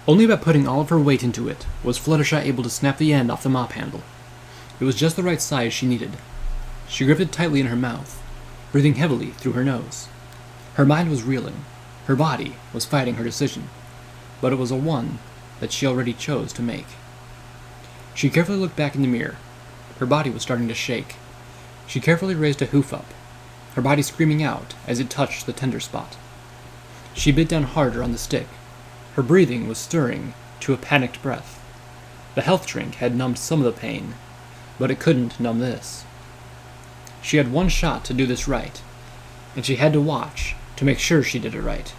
Only by putting all of her weight into it was Fluttershy able to snap the end off the mop handle. It was just the right size she needed. She gripped it tightly in her mouth, breathing heavily through her nose. Her mind was reeling. Her body was fighting her decision, but it was a one that she already chose to make. She carefully looked back in the mirror. Her body was starting to shake. She carefully raised a hoof up, her body screaming out as it touched the tender spot. She bit down harder on the stick. Her breathing was stirring to a panicked breath. The health drink had numbed some of the pain, but it couldn't numb this. She had one shot to do this right, and she had to watch to make sure she did it right.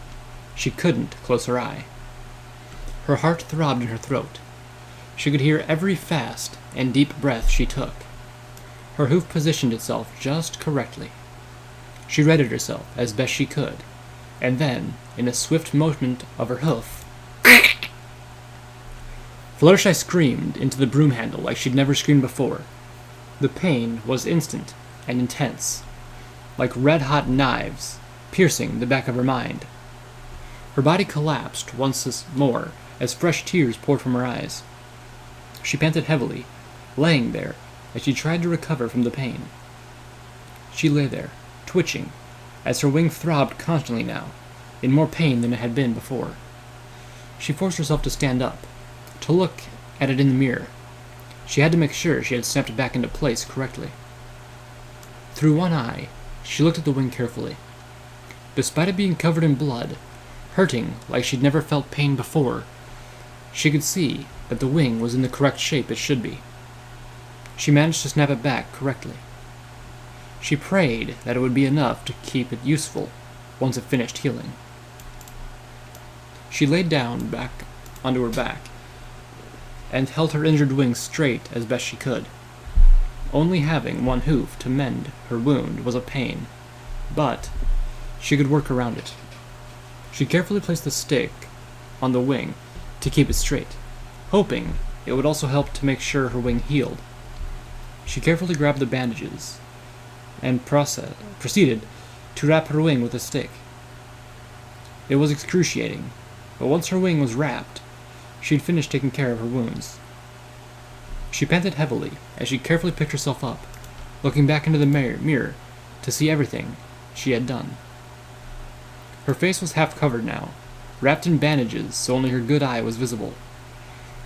She couldn't close her eye. Her heart throbbed in her throat. She could hear every fast and deep breath she took. Her hoof positioned itself just correctly. She readied herself as best she could, and then, in a swift movement of her hoof, Fluttershy screamed into the broom handle like she'd never screamed before. The pain was instant and intense, like red-hot knives piercing the back of her mind. Her body collapsed once more as fresh tears poured from her eyes. She panted heavily, laying there as she tried to recover from the pain. She lay there, twitching, as her wing throbbed constantly now, in more pain than it had been before. She forced herself to stand up, to look at it in the mirror. She had to make sure she had snapped it back into place correctly. Through one eye, she looked at the wing carefully. Despite it being covered in blood, hurting like she'd never felt pain before, she could see that the wing was in the correct shape it should be. She managed to snap it back correctly. She prayed that it would be enough to keep it useful once it finished healing. She laid down back onto her back and held her injured wing straight as best she could. Only having one hoof to mend her wound was a pain, but she could work around it. She carefully placed the stick on the wing to keep it straight, hoping it would also help to make sure her wing healed. She carefully grabbed the bandages and proceeded to wrap her wing with a stick. It was excruciating, but once her wing was wrapped, she'd finished taking care of her wounds. She panted heavily as she carefully picked herself up, looking back into the mirror to see everything she had done. Her face was half covered now, wrapped in bandages so only her good eye was visible.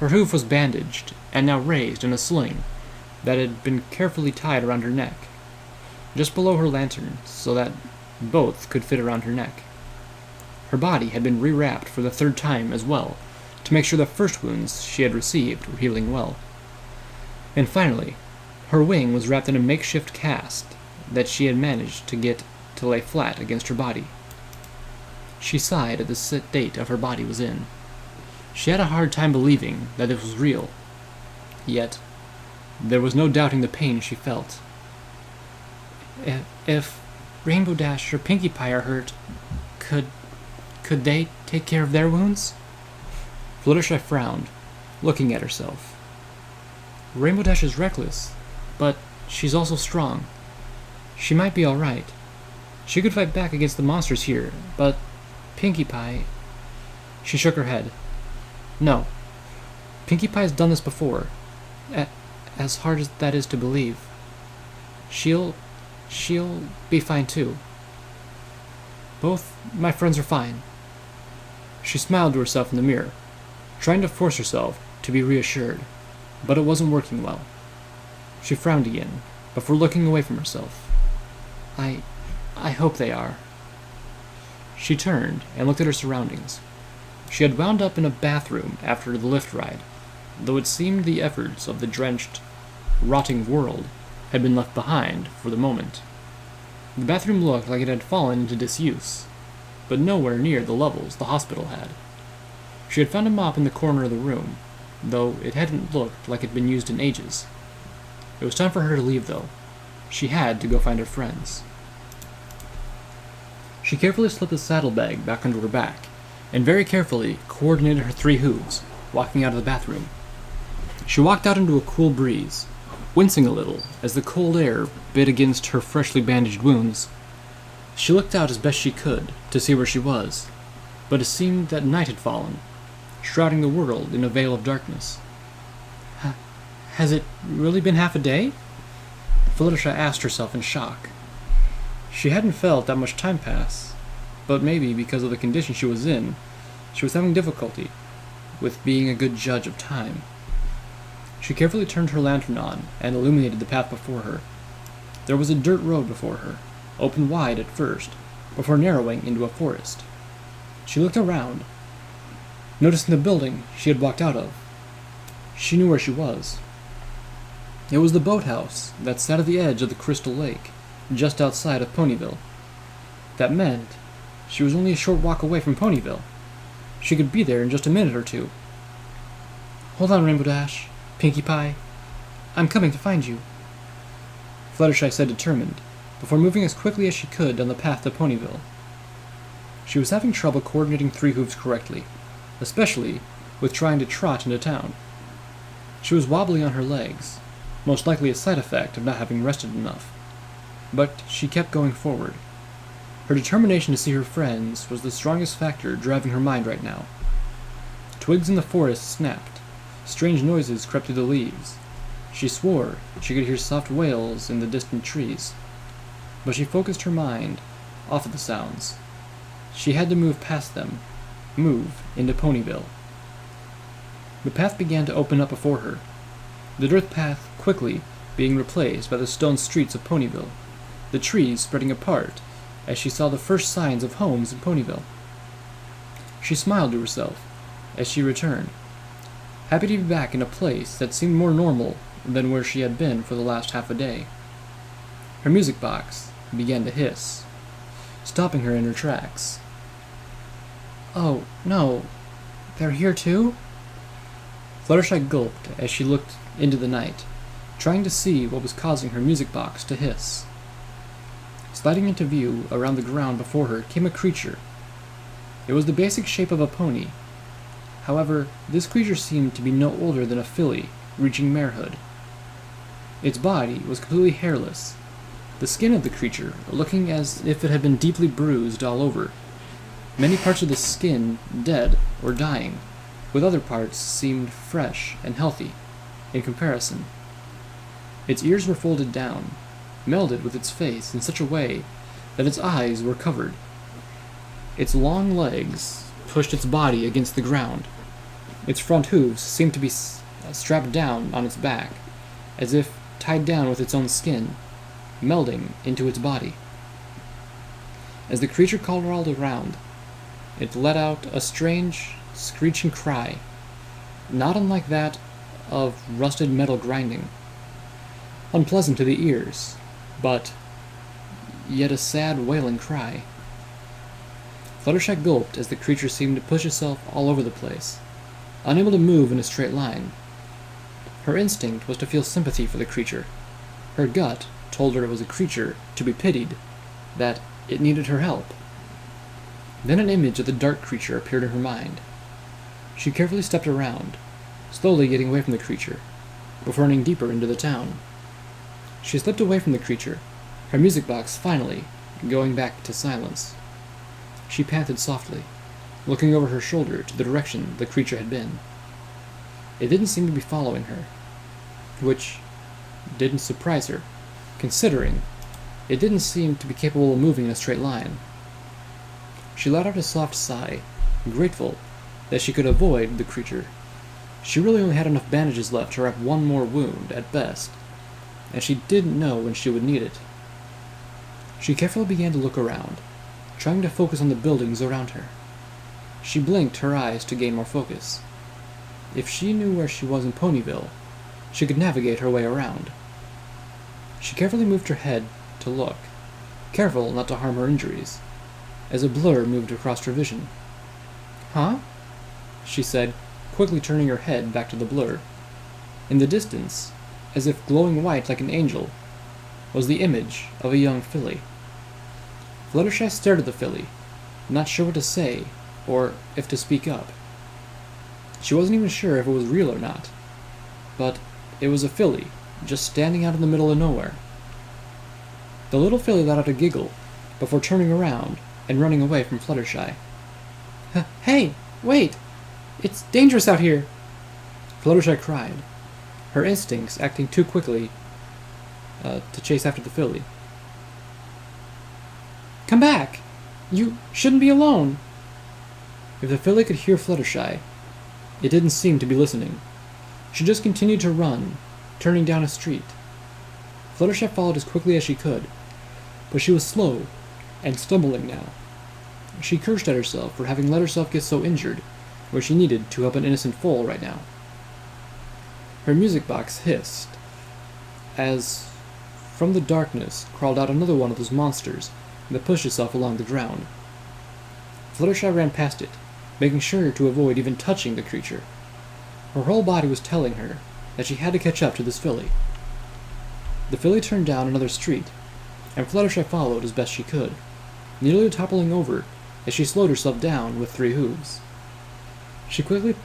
Her hoof was bandaged and now raised in a sling that had been carefully tied around her neck, just below her lantern so that both could fit around her neck. Her body had been rewrapped for the third time as well, to make sure the first wounds she had received were healing well. And finally, her wing was wrapped in a makeshift cast that she had managed to get to lay flat against her body. She sighed at the state her body was in. She had a hard time believing that this was real. Yet, there was no doubting the pain she felt. If Rainbow Dash or Pinkie Pie are hurt, could they take care of their wounds? Fluttershy frowned, looking at herself. Rainbow Dash is reckless, but she's also strong. She might be alright. She could fight back against the monsters here, but Pinkie Pie... She shook her head. No. Pinkie Pie's done this before. As hard as that is to believe. She'll be fine too. Both my friends are fine. She smiled to herself in the mirror, trying to force herself to be reassured, but it wasn't working well. She frowned again, before looking away from herself. I hope they are. She turned and looked at her surroundings. She had wound up in a bathroom after the lift ride, though it seemed the efforts of the drenched, rotting world had been left behind for the moment. The bathroom looked like it had fallen into disuse, but nowhere near the levels the hospital had. She had found a mop in the corner of the room, though it hadn't looked like it had been used in ages. It was time for her to leave, though. She had to go find her friends. She carefully slipped the saddlebag back onto her back, and very carefully coordinated her 3 hooves, walking out of the bathroom. She walked out into a cool breeze, wincing a little as the cold air bit against her freshly bandaged wounds. She looked out as best she could to see where she was, but it seemed that night had fallen. shrouding the world in a veil of darkness. Has it really been half a day? Fluttershy asked herself in shock. She hadn't felt that much time pass, but maybe because of the condition she was in, she was having difficulty with being a good judge of time. She carefully turned her lantern on and illuminated the path before her. There was a dirt road before her, open wide at first, before narrowing into a forest. She looked around, noticing the building she had walked out of. She knew where she was. It was the boathouse that sat at the edge of the crystal lake, just outside of Ponyville. That meant she was only a short walk away from Ponyville. She could be there in just a minute or two. Hold on, Rainbow Dash, Pinkie Pie. I'm coming to find you, Fluttershy said, determined, before moving as quickly as she could down the path to Ponyville. She was having trouble coordinating Three Hooves correctly, especially with trying to trot into town. She was wobbly on her legs, most likely a side effect of not having rested enough. But she kept going forward. Her determination to see her friends was the strongest factor driving her mind right now. Twigs in the forest snapped. Strange noises crept through the leaves. She swore she could hear soft wails in the distant trees. But she focused her mind off of the sounds. She had to move past them, move into Ponyville. The path began to open up before her, the dirt path quickly being replaced by the stone streets of Ponyville, the trees spreading apart as she saw the first signs of homes in Ponyville. She smiled to herself as she returned, happy to be back in a place that seemed more normal than where she had been for the last half a day. Her music box began to hiss, stopping her in her tracks. Oh, no. They're here too? Fluttershy gulped as she looked into the night, trying to see what was causing her music box to hiss. Sliding into view around the ground before her came a creature. It was the basic shape of a pony. However, this creature seemed to be no older than a filly reaching marehood. Its body was completely hairless, the skin of the creature looking as if it had been deeply bruised all over, many parts of the skin dead or dying, with other parts seemed fresh and healthy in comparison. Its ears were folded down, melded with its face in such a way that its eyes were covered. Its long legs pushed its body against the ground. Its front hooves seemed to be strapped down on its back, as if tied down with its own skin, melding into its body. As the creature crawled around, it let out a strange, screeching cry, not unlike that of rusted metal grinding. Unpleasant to the ears, but yet a sad, wailing cry. Fluttershy gulped as the creature seemed to push itself all over the place, unable to move in a straight line. Her instinct was to feel sympathy for the creature. Her gut told her it was a creature to be pitied, that it needed her help. Then an image of the dark creature appeared in her mind. She carefully stepped around, slowly getting away from the creature, before running deeper into the town. She slipped away from the creature, her music box finally going back to silence. She panted softly, looking over her shoulder to the direction the creature had been. It didn't seem to be following her, which didn't surprise her, considering it didn't seem to be capable of moving in a straight line. She let out a soft sigh, grateful that she could avoid the creature. She really only had enough bandages left to wrap one more wound, at best, and she didn't know when she would need it. She carefully began to look around, trying to focus on the buildings around her. She blinked her eyes to gain more focus. If she knew where she was in Ponyville, she could navigate her way around. She carefully moved her head to look, careful not to harm her injuries, as a blur moved across her vision. "Huh?" she said, quickly turning her head back to the blur. In the distance, as if glowing white like an angel, was the image of a young filly. Fluttershy stared at the filly, not sure what to say, or if to speak up. She wasn't even sure if it was real or not, but it was a filly, just standing out in the middle of nowhere. The little filly let out a giggle, before turning around and running away from Fluttershy. "Hey, wait! It's dangerous out here! Fluttershy cried, her instincts acting too quickly to chase after the filly. Come back! You shouldn't be alone! If the filly could hear Fluttershy, it didn't seem to be listening. She just continued to run, turning down a street. Fluttershy followed as quickly as she could, but she was slow and stumbling now. She cursed at herself for having let herself get so injured where she needed to help an innocent foal right now. Her music box hissed as from the darkness crawled out another one of those monsters that pushed itself along the ground. Fluttershy ran past it, making sure to avoid even touching the creature. Her whole body was telling her that she had to catch up to this filly. The filly turned down another street, and Fluttershy followed as best she could, nearly toppling over as she slowed herself down with 3 hooves. She quickly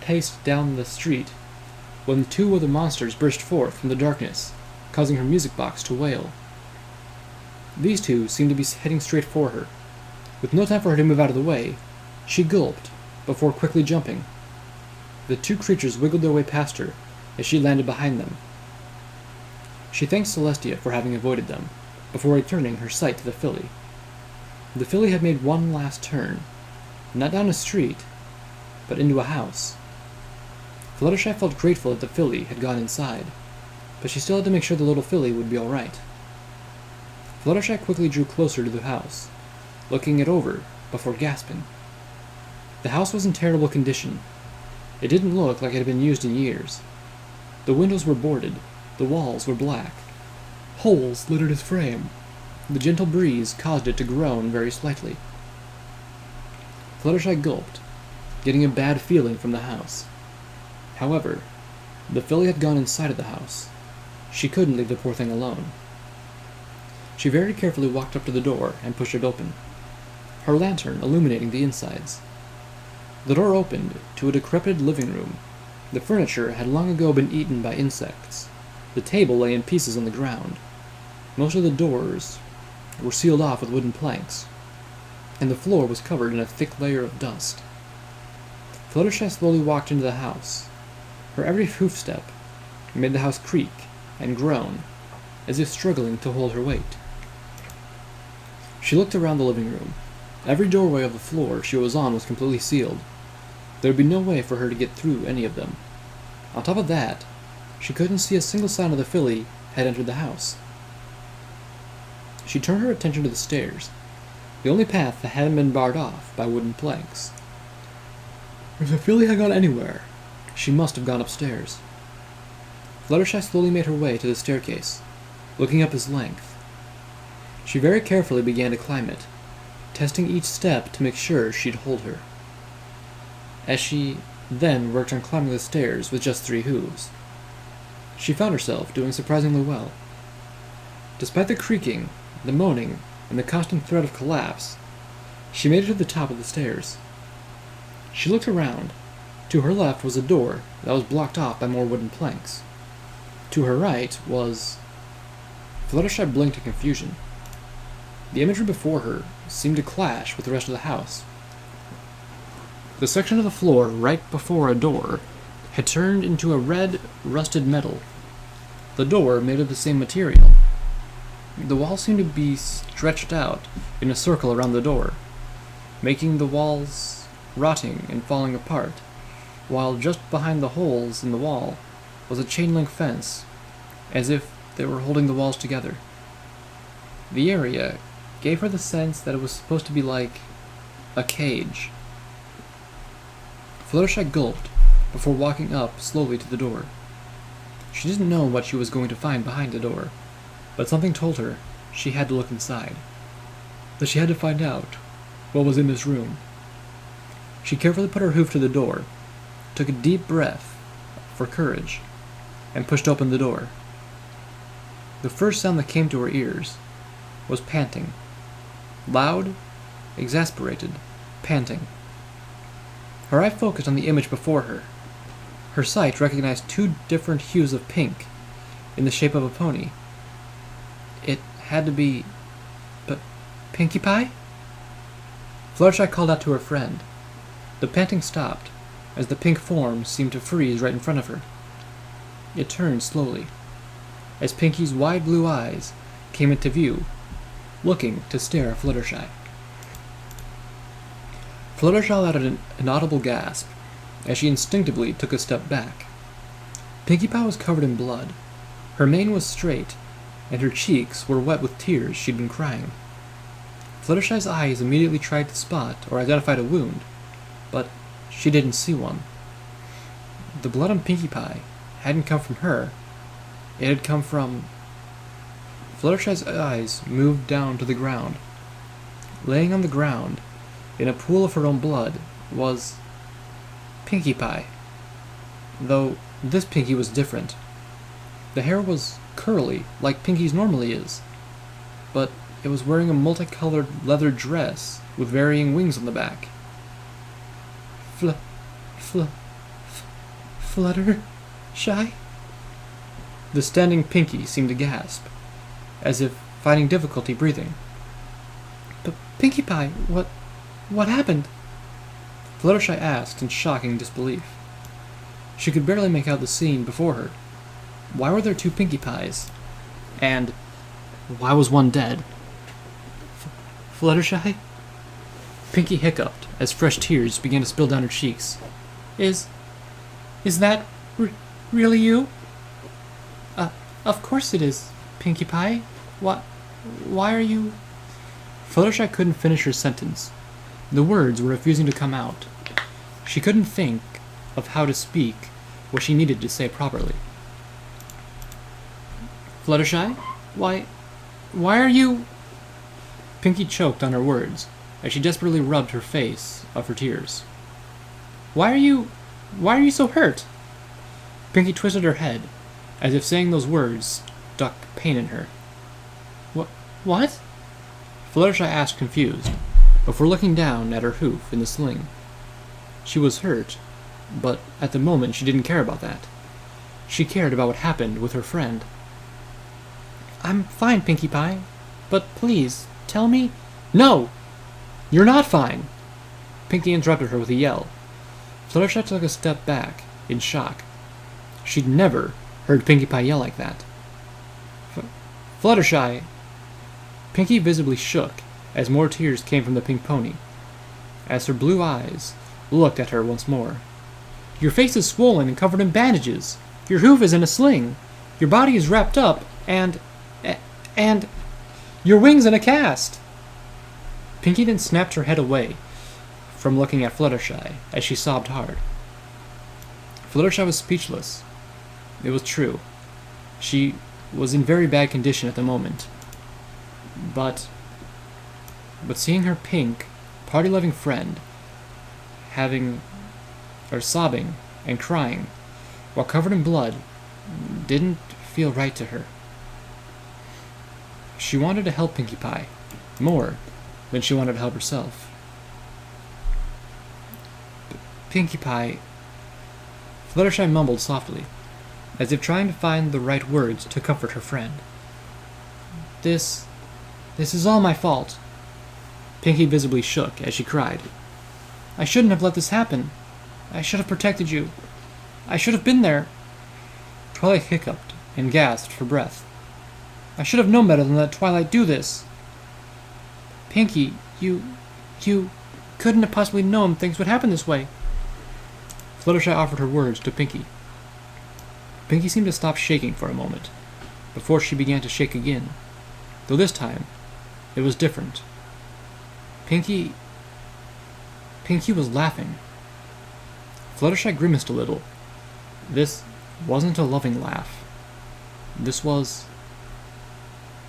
paced down the street when 2 other monsters burst forth from the darkness, causing her music box to wail. These 2 seemed to be heading straight for her. With no time for her to move out of the way, she gulped before quickly jumping. The 2 creatures wiggled their way past her as she landed behind them. She thanked Celestia for having avoided them, before returning her sight to the filly. The filly had made one last turn, not down a street, but into a house. Fluttershy felt grateful that the filly had gone inside, but she still had to make sure the little filly would be all right. Fluttershy quickly drew closer to the house, looking it over before gasping. The house was in terrible condition. It didn't look like it had been used in years. The windows were boarded, the walls were black. Holes littered its frame. The gentle breeze caused it to groan very slightly. Fluttershy gulped, getting a bad feeling from the house. However, the filly had gone inside of the house. She couldn't leave the poor thing alone. She very carefully walked up to the door and pushed it open, her lantern illuminating the insides. The door opened to a decrepit living room. The furniture had long ago been eaten by insects. The table lay in pieces on the ground. Most of the doors were sealed off with wooden planks, and the floor was covered in a thick layer of dust. Fluttershy slowly walked into the house. Her every hoofstep made the house creak and groan, as if struggling to hold her weight. She looked around the living room. Every doorway of the floor she was on was completely sealed. There would be no way for her to get through any of them. On top of that, she couldn't see a single sign of the filly had entered the house. She turned her attention to the stairs, the only path that hadn't been barred off by wooden planks. If the filly had gone anywhere, she must have gone upstairs. Fluttershy slowly made her way to the staircase, looking up its length. She very carefully began to climb it, testing each step to make sure she'd hold her. As she then worked on climbing the stairs with just 3 hooves, she found herself doing surprisingly well. Despite the creaking, the moaning, and the constant threat of collapse, she made it to the top of the stairs. She looked around. To her left was a door that was blocked off by more wooden planks. To her right was... Fluttershy blinked in confusion. The imagery before her seemed to clash with the rest of the house. The section of the floor right before a door had turned into a red, rusted metal. The door made of the same material. The wall seemed to be stretched out in a circle around the door, making the walls rotting and falling apart, while just behind the holes in the wall was a chain-link fence, as if they were holding the walls together. The area gave her the sense that it was supposed to be like a cage. Fluttershy gulped before walking up slowly to the door. She didn't know what she was going to find behind the door, but something told her she had to look inside, that she had to find out what was in this room. She carefully put her hoof to the door, took a deep breath for courage, and pushed open the door. The first sound that came to her ears was panting. Loud, exasperated, panting. Her eye focused on the image before her. Her sight recognized 2 different hues of pink in the shape of a pony. It had to be... but Pinkie Pie? Fluttershy called out to her friend. The panting stopped, as the pink form seemed to freeze right in front of her. It turned slowly, as Pinkie's wide blue eyes came into view, looking to stare at Fluttershy. Fluttershy let out an inaudible gasp as she instinctively took a step back. Pinkie Pie was covered in blood. Her mane was straight, and her cheeks were wet with tears she'd been crying. Fluttershy's eyes immediately tried to spot or identify a wound, but she didn't see one. The blood on Pinkie Pie hadn't come from her. It had come from... Fluttershy's eyes moved down to the ground. Laying on the ground, in a pool of her own blood, was Pinkie Pie. Though this Pinkie was different. The hair was curly, like Pinkie's normally is, but it was wearing a multicolored leather dress with varying wings on the back. Fluttershy? The standing Pinkie seemed to gasp, as if finding difficulty breathing. But Pinkie Pie, what happened? Fluttershy asked in shocking disbelief. She could barely make out the scene before her. Why were there two Pinkie Pies? And why was one dead? Fluttershy? Pinkie hiccuped as fresh tears began to spill down her cheeks. Is that really you? Of course it is, Pinkie Pie. Why are you... Fluttershy couldn't finish her sentence. The words were refusing to come out. She couldn't think of how to speak what she needed to say properly. Fluttershy? Why are you... Pinkie choked on her words as she desperately rubbed her face of her tears. Why are you so hurt? Pinkie twisted her head, as if saying those words stuck pain in her. What? Fluttershy asked, confused, before looking down at her hoof in the sling. She was hurt, but at the moment she didn't care about that. She cared about what happened with her friend. I'm fine, Pinkie Pie, but please, tell me... No! You're not fine! Pinkie interrupted her with a yell. Fluttershy took a step back, in shock. She'd never heard Pinkie Pie yell like that. Fluttershy! Pinkie visibly shook as more tears came from the pink pony, as her blue eyes looked at her once more. Your face is swollen and covered in bandages. Your hoof is in a sling. Your body is wrapped up, and your wings in a cast. Pinkie then snapped her head away from looking at Fluttershy as she sobbed hard. Fluttershy was speechless. It was true. She was in very bad condition at the moment. But seeing her pink, party-loving friend sobbing and crying while covered in blood didn't feel right to her. She wanted to help Pinkie Pie more than she wanted to help herself. Pinkie Pie... Fluttershy mumbled softly, as if trying to find the right words to comfort her friend. This is all my fault. Pinkie visibly shook as she cried. I shouldn't have let this happen. I should have protected you. I should have been there. Twilight hiccuped and gasped for breath. I should have known better than let Twilight do this. Pinkie, you couldn't have possibly known things would happen this way. Fluttershy offered her words to Pinkie. Pinkie seemed to stop shaking for a moment, before she began to shake again, though this time it was different. Pinkie was laughing. Fluttershy grimaced a little. This wasn't a loving laugh. This was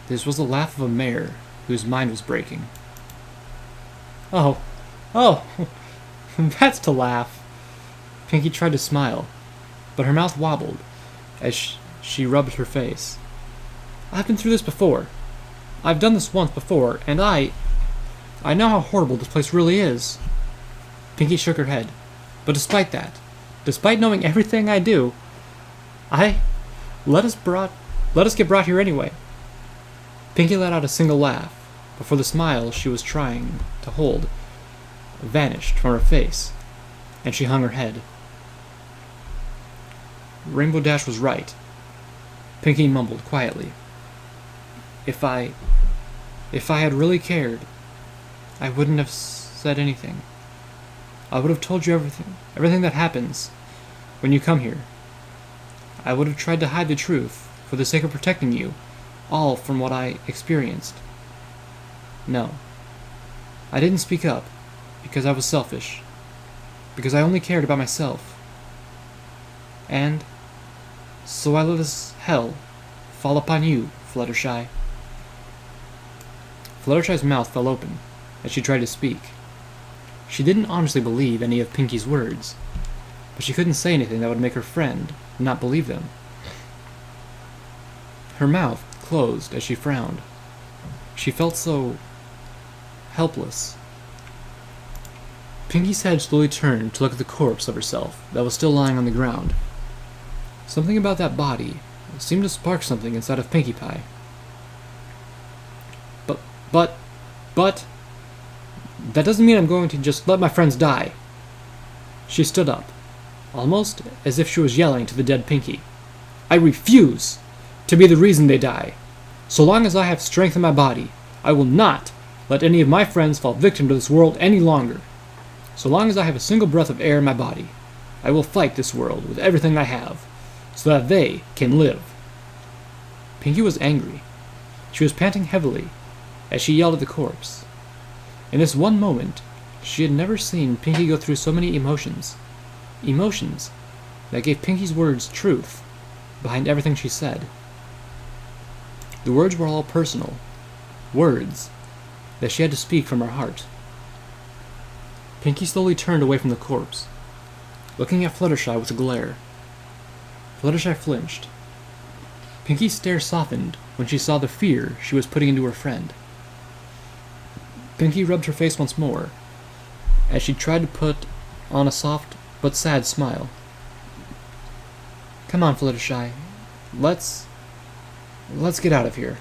the laugh of a mare whose mind was breaking. Oh, that's to laugh. Pinkie tried to smile, but her mouth wobbled as she rubbed her face. I've been through this before. I've done this once before, and I know how horrible this place really is. Pinkie shook her head, but despite that, despite knowing everything I do, let us get brought here anyway. Pinkie let out a single laugh before the smile she was trying to hold vanished from her face, and she hung her head. Rainbow Dash was right. Pinkie mumbled quietly. If I had really cared, I wouldn't have said anything. I would have told you everything that happens when you come here. I would have tried to hide the truth for the sake of protecting you, all from what I experienced. No, I didn't speak up because I was selfish, because I only cared about myself. And so I let this hell fall upon you, Fluttershy. Fluttershy's mouth fell open as she tried to speak. She didn't honestly believe any of Pinkie's words, but she couldn't say anything that would make her friend not believe them. Her mouth closed as she frowned. She felt so helpless. Pinkie's head slowly turned to look at the corpse of herself that was still lying on the ground. Something about that body seemed to spark something inside of Pinkie Pie. But, that doesn't mean I'm going to just let my friends die. She stood up, almost as if she was yelling to the dead Pinkie. I refuse to be the reason they die. So long as I have strength in my body, I will not let any of my friends fall victim to this world any longer. So long as I have a single breath of air in my body, I will fight this world with everything I have, so that they can live. Pinkie was angry. She was panting heavily as she yelled at the corpse. In this one moment, she had never seen Pinkie go through so many emotions. Emotions that gave Pinkie's words truth behind everything she said. The words were all personal. Words that she had to speak from her heart. Pinkie slowly turned away from the corpse, looking at Fluttershy with a glare. Fluttershy flinched. Pinkie's stare softened when she saw the fear she was putting into her friend. Pinkie rubbed her face once more, as she tried to put on a soft but sad smile. Come on, Fluttershy. Let's get out of here,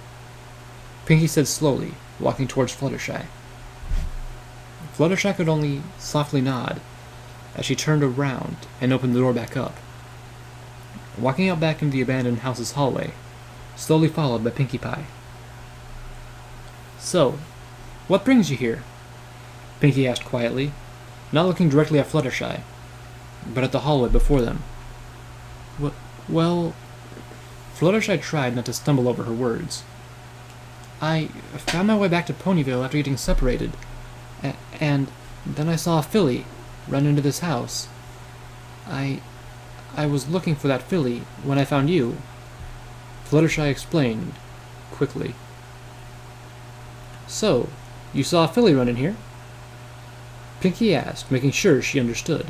Pinkie said slowly, walking towards Fluttershy. Fluttershy could only softly nod as she turned around and opened the door back up, walking out back into the abandoned house's hallway, slowly followed by Pinkie Pie. So, what brings you here? Pinkie asked quietly, not looking directly at Fluttershy, but at the hallway before them. Well, Fluttershy tried not to stumble over her words. I found my way back to Ponyville after getting separated, and then I saw a filly run into this house. I was looking for that filly when I found you, Fluttershy explained quickly. So, you saw a filly run in here? Pinkie asked, making sure she understood.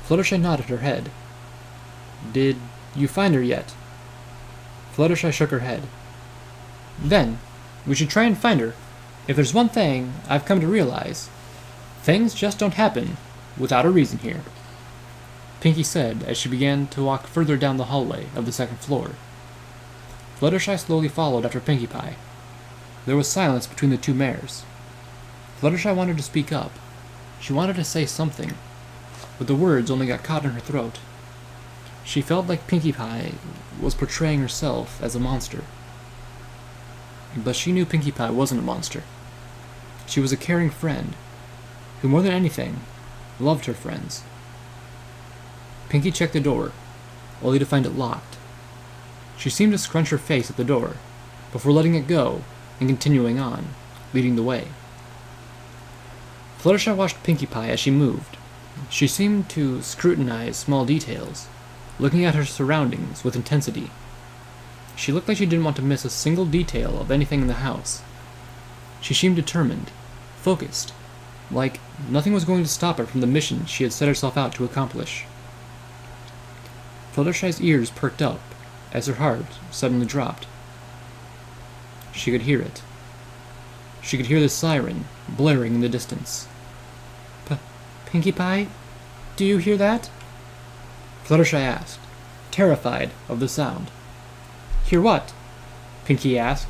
Fluttershy nodded her head. Did you find her yet? Fluttershy shook her head. Then, we should try and find her. If there's one thing I've come to realize, things just don't happen without a reason here, Pinkie said as she began to walk further down the hallway of the second floor. Fluttershy slowly followed after Pinkie Pie. There was silence between the two mares. Fluttershy wanted to speak up. She wanted to say something, but the words only got caught in her throat. She felt like Pinkie Pie was portraying herself as a monster. But she knew Pinkie Pie wasn't a monster. She was a caring friend, who more than anything, loved her friends. Pinkie checked the door, only to find it locked. She seemed to scrunch her face at the door, before letting it go and continuing on, leading the way. Fluttershy watched Pinkie Pie as she moved. She seemed to scrutinize small details, looking at her surroundings with intensity. She looked like she didn't want to miss a single detail of anything in the house. She seemed determined, focused, like nothing was going to stop her from the mission she had set herself out to accomplish. Fluttershy's ears perked up as her heart suddenly dropped. She could hear it. She could hear the siren blaring in the distance. Pinkie Pie, do you hear that? Fluttershy asked, terrified of the sound. Hear what? Pinkie asked,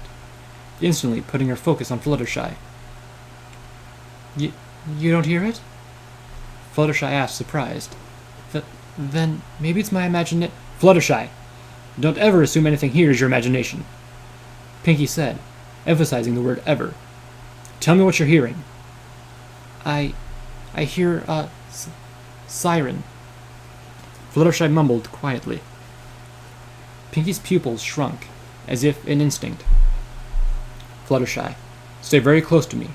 instantly putting her focus on Fluttershy. You don't hear it? Fluttershy asked, surprised. Then maybe it's my imagination. Fluttershy, don't ever assume anything here is your imagination, Pinkie said, emphasizing the word ever. Tell me what you're hearing. I hear a siren, Fluttershy mumbled quietly. Pinkie's pupils shrunk, as if in instinct. Fluttershy, stay very close to me.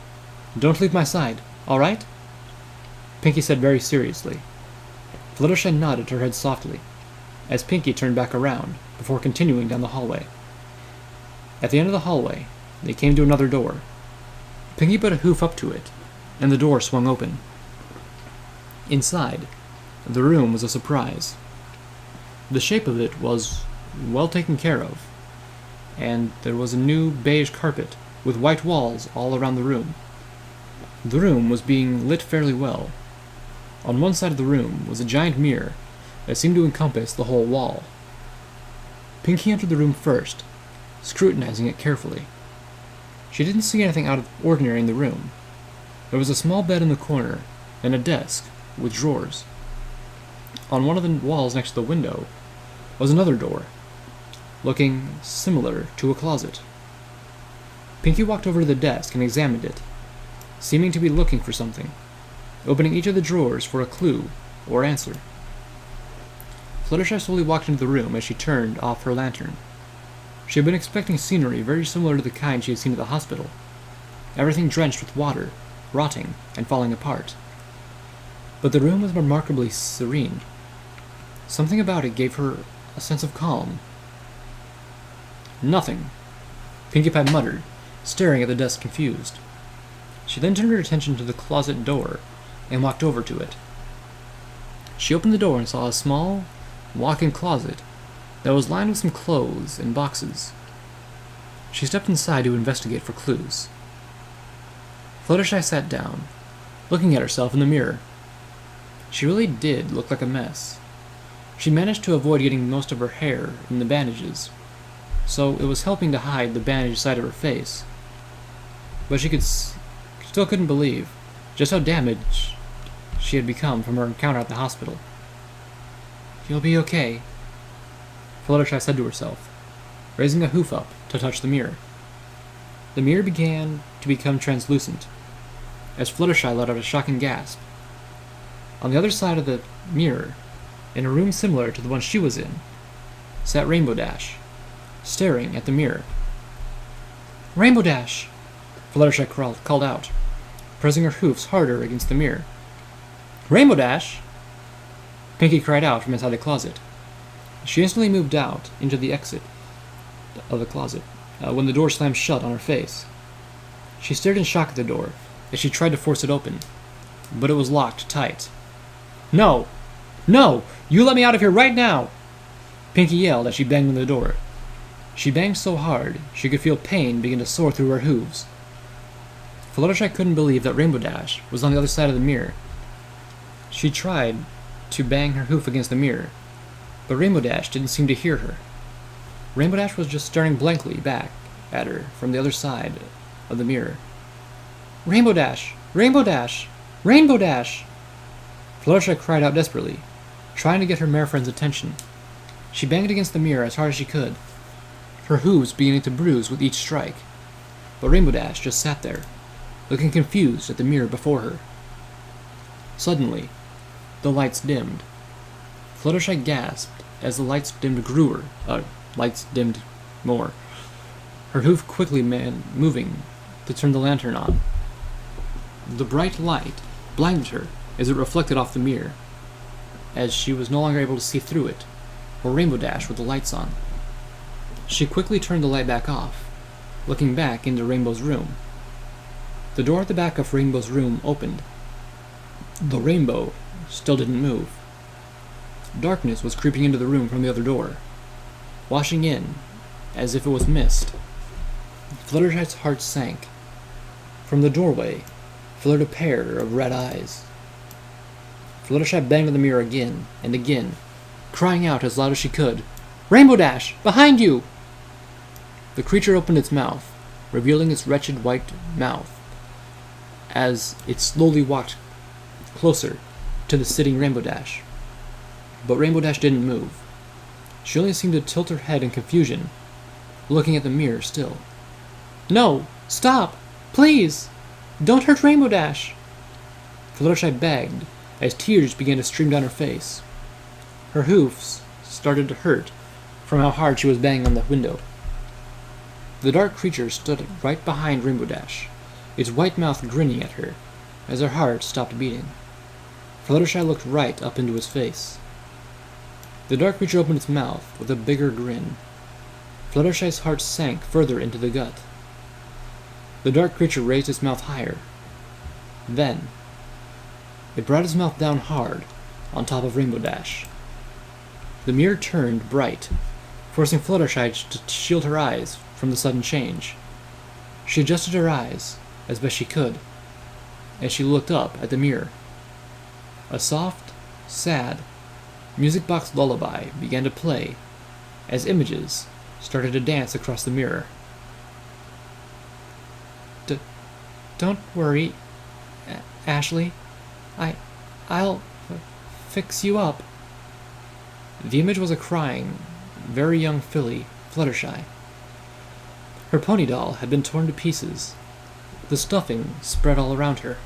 Don't leave my side, all right? Pinkie said very seriously. Fluttershy nodded her head softly, as Pinkie turned back around, before continuing down the hallway. At the end of the hallway, they came to another door. Pinkie put a hoof up to it, and the door swung open. Inside, the room was a surprise. The shape of it was well taken care of, and there was a new beige carpet with white walls all around the room. The room was being lit fairly well. On one side of the room was a giant mirror that seemed to encompass the whole wall. Pinkie entered the room first, scrutinizing it carefully. She didn't see anything out of ordinary in the room. There was a small bed in the corner, and a desk with drawers. On one of the walls next to the window was another door, looking similar to a closet. Pinkie walked over to the desk and examined it, seeming to be looking for something, opening each of the drawers for a clue or answer. Fluttershy slowly walked into the room as she turned off her lantern. She had been expecting scenery very similar to the kind she had seen at the hospital, everything drenched with water, rotting, and falling apart. But the room was remarkably serene. Something about it gave her a sense of calm. Nothing, Pinkie Pie muttered, staring at the desk confused. She then turned her attention to the closet door and walked over to it. She opened the door and saw a small, walk-in closet that was lined with some clothes and boxes. She stepped inside to investigate for clues. Fluttershy sat down, looking at herself in the mirror. She really did look like a mess. She managed to avoid getting most of her hair in the bandages, so it was helping to hide the bandaged side of her face. But she still couldn't believe just how damaged she had become from her encounter at the hospital. You'll be okay, Fluttershy said to herself, raising a hoof up to touch the mirror. The mirror began to become translucent, as Fluttershy let out a shocking gasp. On the other side of the mirror, in a room similar to the one she was in, sat Rainbow Dash, staring at the mirror. Rainbow Dash! Fluttershy called out, pressing her hoofs harder against the mirror. Rainbow Dash! Pinkie cried out from inside the closet. She instantly moved out into the exit of the closet when the door slammed shut on her face. She stared in shock at the door as she tried to force it open, but it was locked tight. No! No! You let me out of here right now! Pinkie yelled as she banged on the door. She banged so hard she could feel pain begin to soar through her hooves. Fluttershy couldn't believe that Rainbow Dash was on the other side of the mirror. She tried to bang her hoof against the mirror, but Rainbow Dash didn't seem to hear her. Rainbow Dash was just staring blankly back at her from the other side of the mirror. Rainbow Dash! Rainbow Dash! Rainbow Dash! Fluttershy cried out desperately, trying to get her mare friend's attention. She banged against the mirror as hard as she could, her hooves beginning to bruise with each strike. But Rainbow Dash just sat there, looking confused at the mirror before her. Suddenly, the lights dimmed. Fluttershy gasped as the lights dimmed more, her hoof quickly moving to turn the lantern on. The bright light blinded her as it reflected off the mirror, as she was no longer able to see through it, or Rainbow Dash with the lights on. She quickly turned the light back off, looking back into Rainbow's room. The door at the back of Rainbow's room opened. The Rainbow still didn't move. Darkness was creeping into the room from the other door, washing in as if it was mist. Fluttershy's heart sank. From the doorway flared a pair of red eyes. Fluttershy banged on the mirror again and again, crying out as loud as she could, Rainbow Dash! Behind you! The creature opened its mouth, revealing its wretched white mouth, as it slowly walked closer to to the sitting Rainbow Dash. But Rainbow Dash didn't move. She only seemed to tilt her head in confusion, looking at the mirror still. "No! Stop! Please! Don't hurt Rainbow Dash!" Fluttershy begged, as tears began to stream down her face. Her hoofs started to hurt from how hard she was banging on the window. The dark creature stood right behind Rainbow Dash, its white mouth grinning at her, as her heart stopped beating. Fluttershy looked right up into his face. The dark creature opened its mouth with a bigger grin. Fluttershy's heart sank further into the gut. The dark creature raised its mouth higher. Then, it brought its mouth down hard on top of Rainbow Dash. The mirror turned bright, forcing Fluttershy to shield her eyes from the sudden change. She adjusted her eyes as best she could, as she looked up at the mirror. A soft, sad, music box lullaby began to play as images started to dance across the mirror. Don't worry, Ashley. I'll fix you up. The image was a crying, very young filly, Fluttershy. Her pony doll had been torn to pieces. The stuffing spread all around her.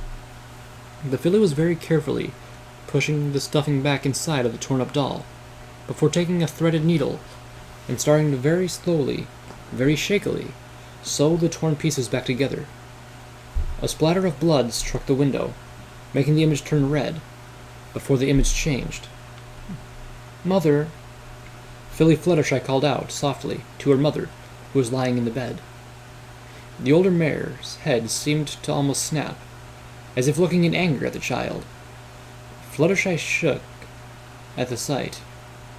The filly was very carefully pushing the stuffing back inside of the torn-up doll, before taking a threaded needle and starting to very slowly, very shakily, sew the torn pieces back together. A splatter of blood struck the window, making the image turn red, before the image changed. "Mother," Filly Fluttershy called out softly to her mother, who was lying in the bed. The older mare's head seemed to almost snap, as if looking in anger at the child. Fluttershy shook at the sight,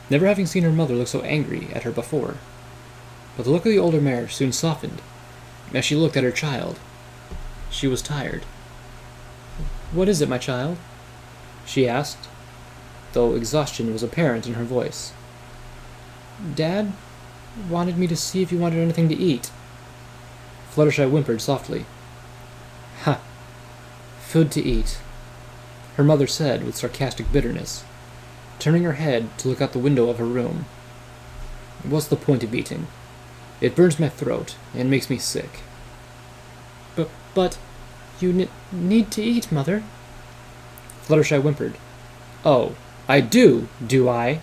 never having seen her mother look so angry at her before. But the look of the older mare soon softened, as she looked at her child. She was tired. "What is it, my child?" she asked, though exhaustion was apparent in her voice. "Dad wanted me to see if you wanted anything to eat." Fluttershy whimpered softly. "Ha! Food to eat," her mother said with sarcastic bitterness, turning her head to look out the window of her room. "What's the point of eating? It burns my throat and makes me sick." But you need to eat, Mother," Fluttershy whimpered. "Oh, I do I?"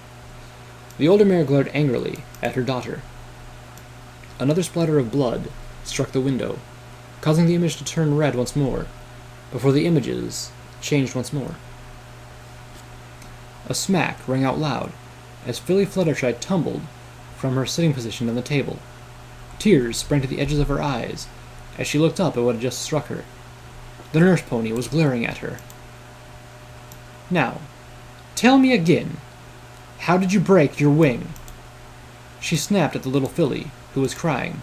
The older mare glared angrily at her daughter. Another splatter of blood struck the window, causing the image to turn red once more, before the images changed once more. A smack rang out loud as Filly Fluttershy tumbled from her sitting position on the table. Tears sprang to the edges of her eyes as she looked up at what had just struck her. The nurse pony was glaring at her. "Now, tell me again, how did you break your wing?" She snapped at the little filly, who was crying.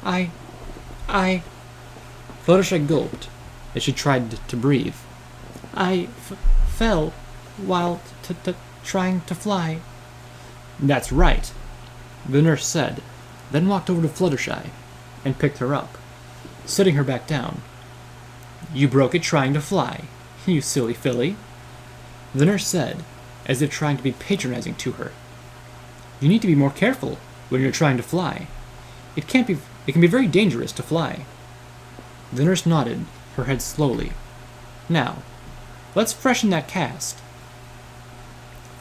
I... Fluttershy gulped as she tried to breathe. I fell while trying to fly." "That's right," the nurse said, then walked over to Fluttershy and picked her up, sitting her back down. "You broke it trying to fly, you silly filly," the nurse said, as if trying to be patronizing to her. "You need to be more careful when you're trying to fly. It can be very dangerous to fly." The nurse nodded her head slowly. "Now, let's freshen that cast."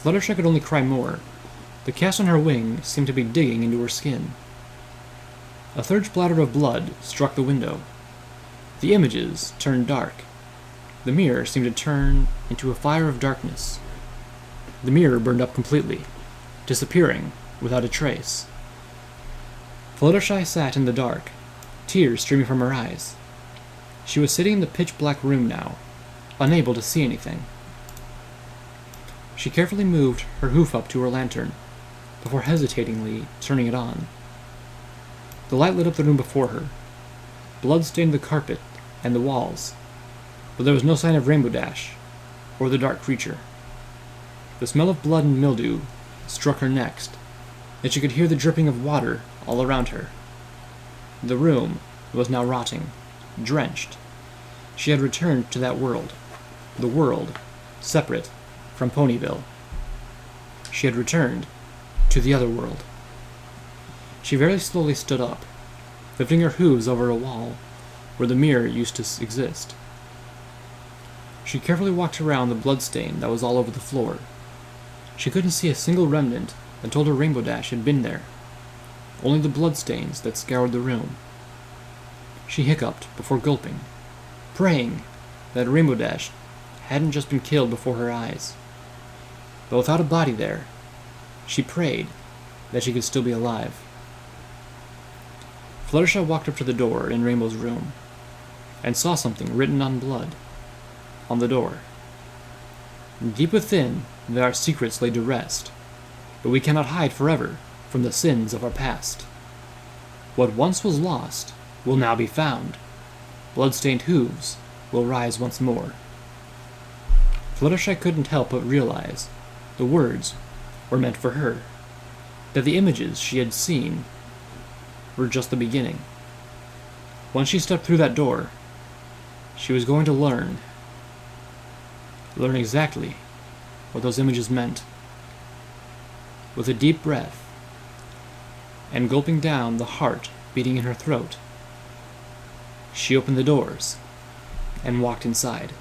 Fluttershy could only cry more. The cast on her wing seemed to be digging into her skin. A third splatter of blood struck the window. The images turned dark. The mirror seemed to turn into a fire of darkness. The mirror burned up completely, disappearing without a trace. Fluttershy sat in the dark, tears streaming from her eyes. She was sitting in the pitch-black room now, unable to see anything. She carefully moved her hoof up to her lantern, before hesitatingly turning it on. The light lit up the room before her. Blood stained the carpet and the walls, but there was no sign of Rainbow Dash, or the dark creature. The smell of blood and mildew struck her next, and she could hear the dripping of water all around her. The room was now rotting, drenched. She had returned to that world, the world separate from Ponyville. She had returned to the other world. She very slowly stood up, lifting her hooves over a wall where the mirror used to exist. She carefully walked around the bloodstain that was all over the floor. She couldn't see a single remnant that told her Rainbow Dash had been there, only the bloodstains that scoured the room. She hiccuped before gulping, praying that Rainbow Dash hadn't just been killed before her eyes. But without a body there, she prayed that she could still be alive. Fluttershy walked up to the door in Rainbow's room, and saw something written on blood on the door. Deep within, there are secrets laid to rest, but we cannot hide forever from the sins of our past. What once was lost will now be found. Bloodstained hooves will rise once more. Fluttershy couldn't help but realize the words were meant for her, that the images she had seen were just the beginning. Once she stepped through that door, she was going to learn exactly what those images meant. With a deep breath, and gulping down the heart beating in her throat, she opened the doors and walked inside.